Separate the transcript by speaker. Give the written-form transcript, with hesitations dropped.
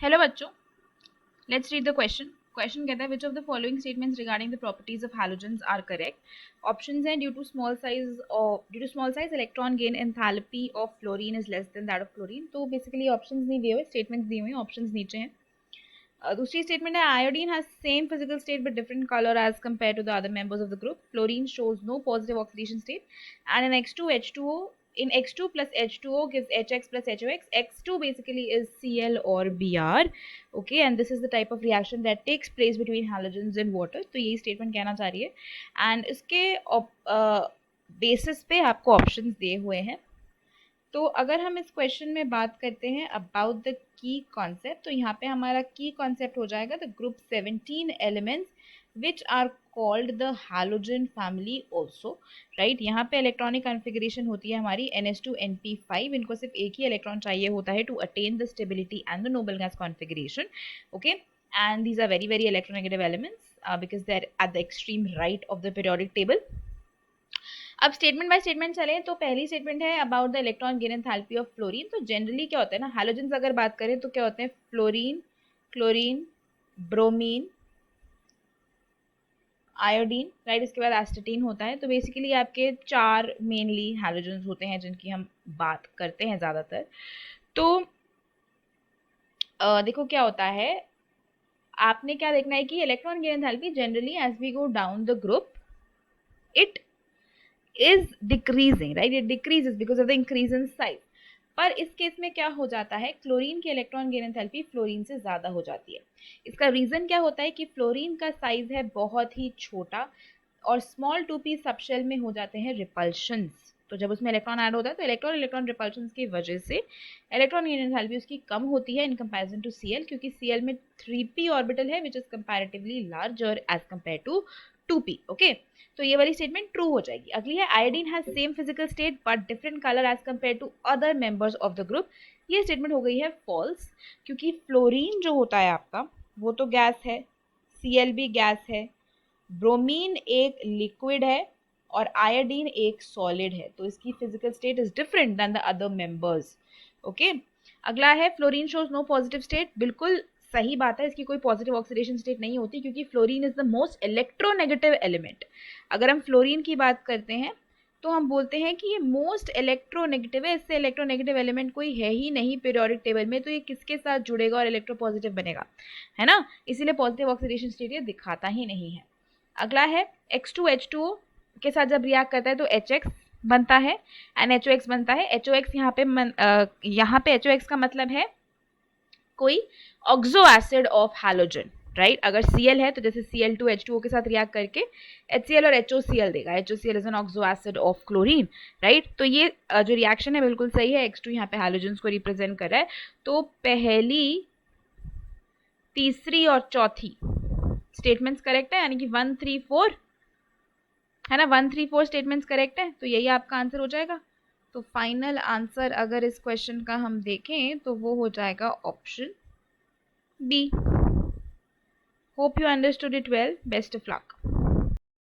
Speaker 1: Hello बच्चों, let's read the question. Question कहता है which of the following statements regarding the properties of halogens are correct. Options हैं due to small size electron gain enthalpy of fluorine is less than that of chlorine. तो basically options नहीं दिए हुए, statements दिए हुए हैं, options नीचे हैं। दूसरी स्टेटमेंट है iodine has same physical state but different colour as compare to the other members of the group. Fluorine shows no positive oxidation state and an X2H2O in X2 plus H2O gives HX plus HOX. X2 basically is Cl or Br. Okay, and this is the type of reaction that takes place between halogens and water. तो यही statement कहना चाह रही है and इसके basis पे आपको options दिए हुए हैं। तो अगर हम इस क्वेश्चन में बात करते हैं अबाउट द की कॉन्सेप्ट, तो यहाँ पे हमारा की कॉन्सेप्ट हो जाएगा the group 17 elements which are called the halogen family also. Right, यहाँ पे इलेक्ट्रॉनिक कॉन्फ़िगरेशन होती है हमारी NH2 NP5। इनको सिर्फ एक ही इलेक्ट्रॉन चाहिए होता है to attain the stability and the noble gas configuration. Okay, and these are very very electronegative elements because they are at the extreme right of the periodic table. अब statement by statement चलें तो पहली statement है about the electron gain enthalpy of fluorine. तो generally क्या होता है ना, हैलोजेंस अगर बात करें तो क्या होते हैं, fluorine, chlorine, bromine, iodine, right, इसके बाद एस्टेटीन होता है। तो बेसिकली आपके चार मेनली हैलोजेंस होते हैं जिनकी हम बात करते हैं ज़्यादातर। तो देखो क्या होता है, आपने क्या देखना है कि electron gain enthalpy generally as we go down the group it is decreasing, right? It decreases because of the increase in size. पर इस केस में क्या हो जाता है, क्लोरीन की इलेक्ट्रॉन गेन एंथैल्पी फ्लोरीन से ज़्यादा हो जाती है। इसका रीज़न क्या होता है कि फ्लोरीन का साइज है बहुत ही छोटा और स्मॉल 2p सबशेल में हो जाते हैं रिपल्शंस। तो जब उसमें इलेक्ट्रॉन ऐड होता है तो इलेक्ट्रॉन इलेक्ट्रॉन रिपल्शंस की वजह से इलेक्ट्रॉन गेन एंथैल्पी उसकी कम होती है इन कंपैरिजन टू Cl, क्योंकि Cl में 3p ऑर्बिटल है which is comparatively larger as compare to 2p। ओके, तो ये वाली स्टेटमेंट ट्रू हो जाएगी। अगली है iodine has same physical state but different colour as compare to other members of the group. ये स्टेटमेंट हो गई है फॉल्स, क्योंकि फ्लोरीन जो होता है आपका वो तो गैस है, Cl भी गैस है, ब्रोमीन एक लिक्विड है और आयोडीन एक सॉलिड है। तो इसकी physical state is different than the other members. Okay, अगला है fluorine shows no positive state. बिल्कुल सही बात है, इसकी कोई पॉजिटिव ऑक्सीडेशन स्टेट नहीं होती क्योंकि fluorine is the most electronegative element. अगर हम फ्लोरीन की बात करते हैं तो हम बोलते हैं कि ये मोस्ट इलेक्ट्रोनेगेटिव है, इससे इलेक्ट्रोनेगेटिव एलिमेंट कोई है ही नहीं पीरियोडिक टेबल में, तो ये किसके साथ जुड़ेगा और इलेक्ट्रोपॉजिटिव बनेगा, है ना, इसीलिए पॉजिटिव ऑक्सीडेशन स्टेट ये दिखाता ही नहीं है। अगला है X2H2O के साथ जब रिएक्ट करता है तो HX बनता है एंड HOX बनता है। HOX यहाँ पे HOX का मतलब है कोई oxo acid of halogen, right. अगर Cl है तो जैसे Cl2H2O के साथ रिएक्ट करके HCl और HOCl देगा। HOCl is an oxo acid of chlorine, right. तो ये जो रिएक्शन है बिल्कुल सही है, X2 यहाँ पे हैलोजेंस को रिप्रेजेंट कर रहा है। तो पहली, तीसरी और चौथी स्टेटमेंट्स करेक्ट है, यानी कि 1, 3, 4 है ना, 1, 3, 4 स्टेटमेंट्स करेक्ट है, तो यही आपका आंसर हो जाएगा। तो फाइनल आंसर अगर इस क्वेश्चन का हम देखें तो वो हो जाएगा option B. Hope you understood it well, best of luck.